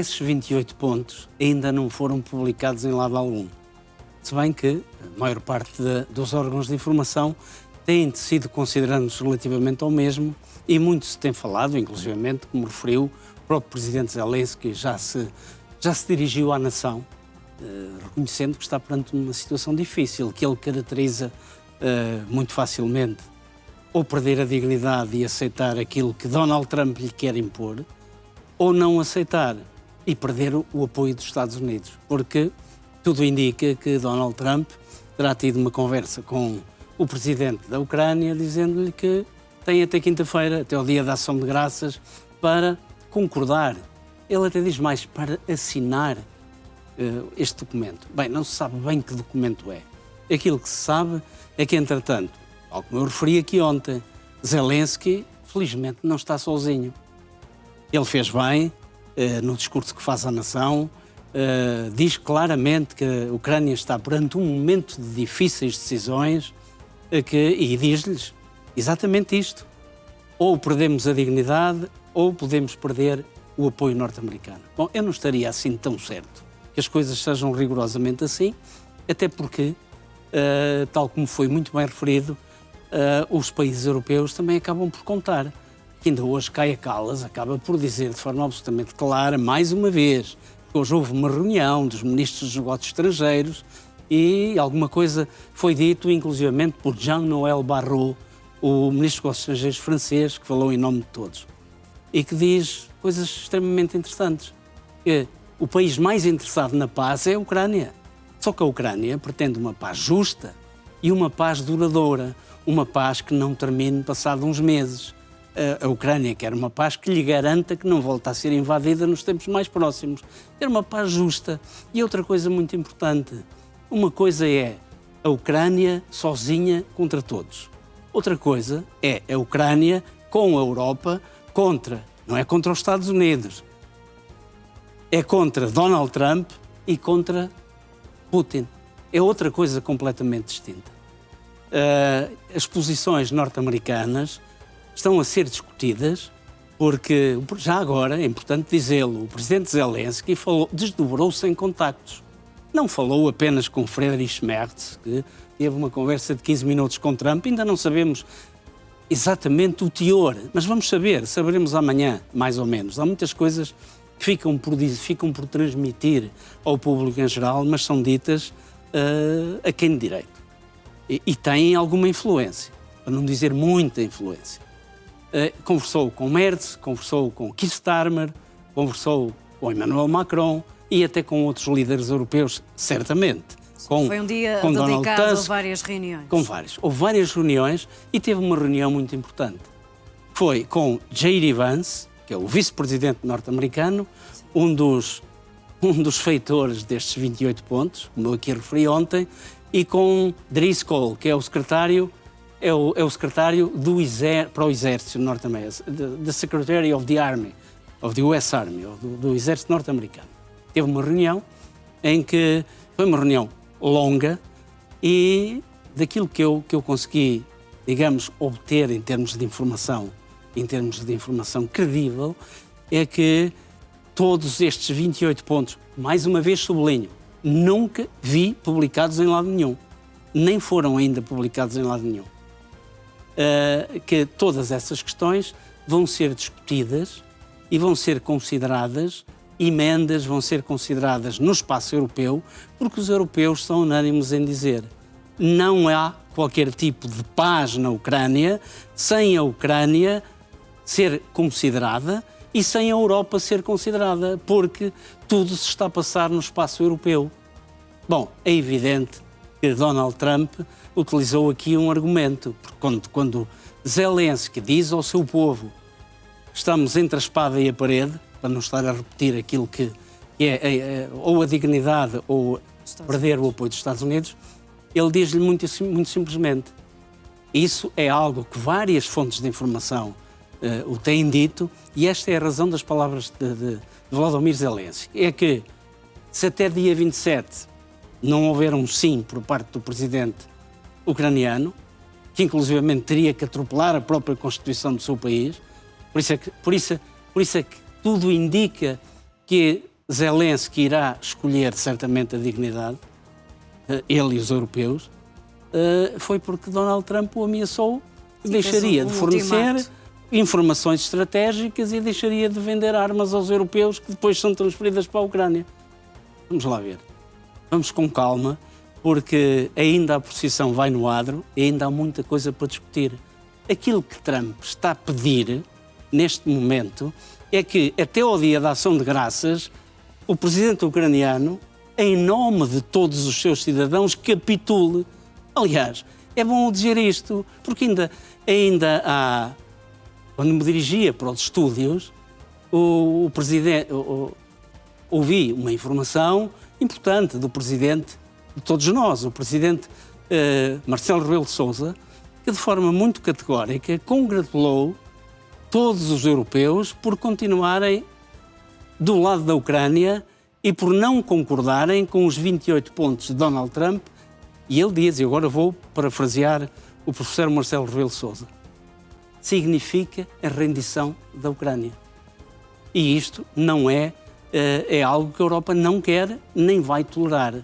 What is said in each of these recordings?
Esses 28 pontos ainda não foram publicados em lado algum. Se bem que a maior parte dos órgãos de informação têm sido considerados relativamente ao mesmo e muito se tem falado, inclusivamente, como referiu, o próprio presidente Zelensky já se dirigiu à nação, reconhecendo que está perante uma situação difícil, que ele caracteriza muito facilmente ou perder a dignidade e aceitar aquilo que Donald Trump lhe quer impor, ou não aceitar e perder o apoio dos Estados Unidos, porque tudo indica que Donald Trump terá tido uma conversa com o presidente da Ucrânia, dizendo-lhe que tem até quinta-feira, até o dia da ação de graças, para concordar. Ele até diz mais, para assinar este documento. Bem, não se sabe bem que documento é. Aquilo que se sabe é que, entretanto, ao como eu referi aqui ontem, Zelensky, felizmente, não está sozinho. Ele fez bem no discurso que faz à nação, diz claramente que a Ucrânia está perante um momento de difíceis decisões e diz-lhes exatamente isto. Ou perdemos a dignidade ou podemos perder o apoio norte-americano. Bom, eu não estaria assim tão certo que as coisas sejam rigorosamente assim, até porque, tal como foi muito bem referido, os países europeus também acabam por contar. Que ainda hoje Kaja Kallas acaba por dizer de forma absolutamente clara, mais uma vez, que hoje houve uma reunião dos ministros dos negócios estrangeiros e alguma coisa foi dito, inclusivamente por Jean-Noël Barrot, o ministro dos negócios estrangeiros francês, que falou em nome de todos, e que diz coisas extremamente interessantes. Que o país mais interessado na paz é a Ucrânia. Só que a Ucrânia pretende uma paz justa e uma paz duradoura, uma paz que não termine passado uns meses. A Ucrânia quer uma paz que lhe garanta que não volta a ser invadida nos tempos mais próximos. Quer uma paz justa. E outra coisa muito importante, uma coisa é a Ucrânia sozinha contra todos. Outra coisa é a Ucrânia com a Europa não é contra os Estados Unidos, é contra Donald Trump e contra Putin. É outra coisa completamente distinta. As posições norte-americanas estão a ser discutidas porque, já agora, é importante dizê-lo, o presidente Zelensky desdobrou-se em contactos. Não falou apenas com Friedrich Merz, que teve uma conversa de 15 minutos com Trump, ainda não sabemos exatamente o teor, mas saberemos amanhã, mais ou menos. Há muitas coisas que ficam por transmitir ao público em geral, mas são ditas a quem de direito. E têm alguma influência, para não dizer muita influência. Conversou com Merz, conversou com Keir Starmer, conversou com Emmanuel Macron e até com outros líderes europeus, certamente. Foi um dia dedicado a várias reuniões. Houve várias reuniões e teve uma reunião muito importante. Foi com J.D. Vance, que é o vice-presidente norte-americano, um dos feitores destes 28 pontos, como eu aqui referi ontem, e com Driscoll, que é o secretário para o exército norte-americano, the Secretary of the Army, of the US Army, do exército norte-americano. Teve uma reunião em que foi uma reunião longa e daquilo que eu consegui, digamos, obter em termos de informação credível, é que todos estes 28 pontos, mais uma vez sublinho, nunca vi publicados em lado nenhum, nem foram ainda publicados em lado nenhum. Que todas essas questões vão ser discutidas e vão ser consideradas, emendas vão ser consideradas no espaço europeu, porque os europeus são unânimes em dizer não há qualquer tipo de paz na Ucrânia sem a Ucrânia ser considerada e sem a Europa ser considerada, porque tudo se está a passar no espaço europeu. Bom, é evidente que Donald Trump utilizou aqui um argumento, porque quando Zelensky diz ao seu povo estamos entre a espada e a parede, para não estar a repetir aquilo que é ou a dignidade ou perder o apoio dos Estados Unidos, ele diz-lhe muito simplesmente. Isso é algo que várias fontes de informação o têm dito, e esta é a razão das palavras de Volodymyr Zelensky. É que se até dia 27 não houver um sim por parte do presidente ucraniano, que inclusivamente teria que atropelar a própria Constituição do seu país, por isso é que tudo indica que Zelensky irá escolher certamente a dignidade, ele e os europeus, foi porque Donald Trump o ameaçou que deixaria de fornecer informações estratégicas e deixaria de vender armas aos europeus que depois são transferidas para a Ucrânia. Vamos lá ver. Vamos com calma, porque ainda a posição vai no adro e ainda há muita coisa para discutir. Aquilo que Trump está a pedir, neste momento, é que até ao dia da ação de graças, o presidente ucraniano, em nome de todos os seus cidadãos, capitule. Aliás, é bom dizer isto, porque ainda há... Quando me dirigia para os estúdios, o presidente... ouvi uma informação importante do presidente, de todos nós, o presidente Marcelo Rebelo de Sousa, que de forma muito categórica congratulou todos os europeus por continuarem do lado da Ucrânia e por não concordarem com os 28 pontos de Donald Trump. E ele diz, e agora vou parafrasear o professor Marcelo Rebelo de Sousa, significa a rendição da Ucrânia. E isto não é algo que a Europa não quer nem vai tolerar.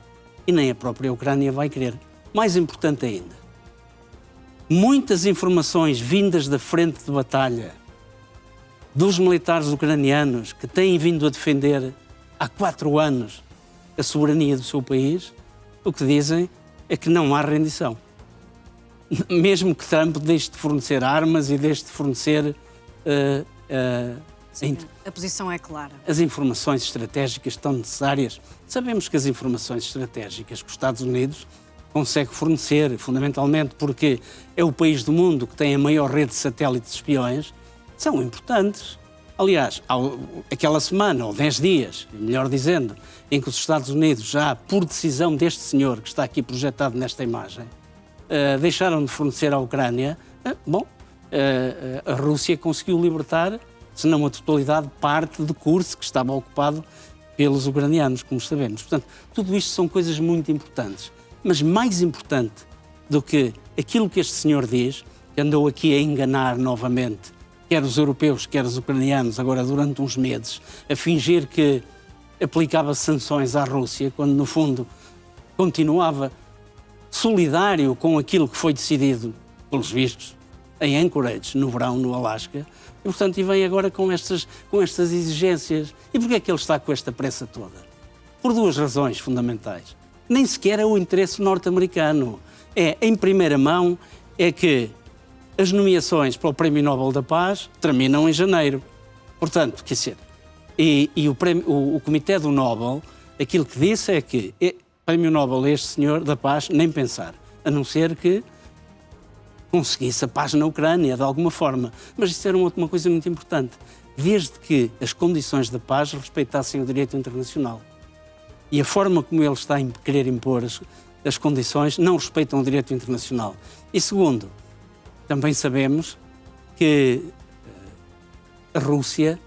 E nem a própria Ucrânia vai querer. Mais importante ainda, muitas informações vindas da frente de batalha dos militares ucranianos que têm vindo a defender há 4 anos a soberania do seu país, o que dizem é que não há rendição. Mesmo que Trump deixe de fornecer armas e deixe de fornecer... Sim, a posição é clara. As informações estratégicas estão necessárias. Sabemos que as informações estratégicas que os Estados Unidos conseguem fornecer, fundamentalmente porque é o país do mundo que tem a maior rede de satélites de espiões, são importantes. Aliás, aquela semana, ou 10 dias, melhor dizendo, em que os Estados Unidos, já por decisão deste senhor que está aqui projetado nesta imagem, deixaram de fornecer à Ucrânia, a Rússia conseguiu libertar, se não a totalidade, parte de Kursk, que estava ocupado pelos ucranianos, como sabemos. Portanto, tudo isto são coisas muito importantes. Mas mais importante do que aquilo que este senhor diz, que andou aqui a enganar novamente, quer os europeus, quer os ucranianos, agora durante uns meses, a fingir que aplicava sanções à Rússia, quando no fundo continuava solidário com aquilo que foi decidido, pelos vistos, em Anchorage, no verão, no Alasca, e, portanto, vem agora com estas exigências. E porquê é que ele está com esta pressa toda? Por 2 razões fundamentais. Nem sequer é o interesse norte-americano. Em primeira mão, é que as nomeações para o Prémio Nobel da Paz terminam em janeiro. Portanto, quer dizer, o Comitê do Nobel, aquilo que disse é que Prémio Nobel a este senhor da paz, nem pensar, a não ser que conseguisse a paz na Ucrânia, de alguma forma. Mas isso era uma coisa muito importante, desde que as condições da paz respeitassem o direito internacional. E a forma como ele está a querer impor as condições não respeitam o direito internacional. E segundo, também sabemos que a Rússia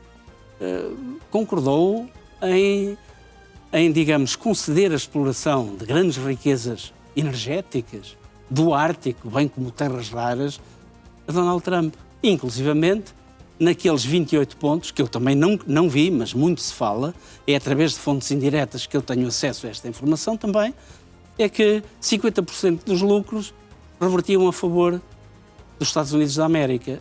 concordou em, digamos, conceder a exploração de grandes riquezas energéticas do Ártico, bem como terras raras, a Donald Trump. E, inclusivamente, naqueles 28 pontos, que eu também não vi, mas muito se fala, é através de fontes indiretas que eu tenho acesso a esta informação também, é que 50% dos lucros revertiam a favor dos Estados Unidos da América.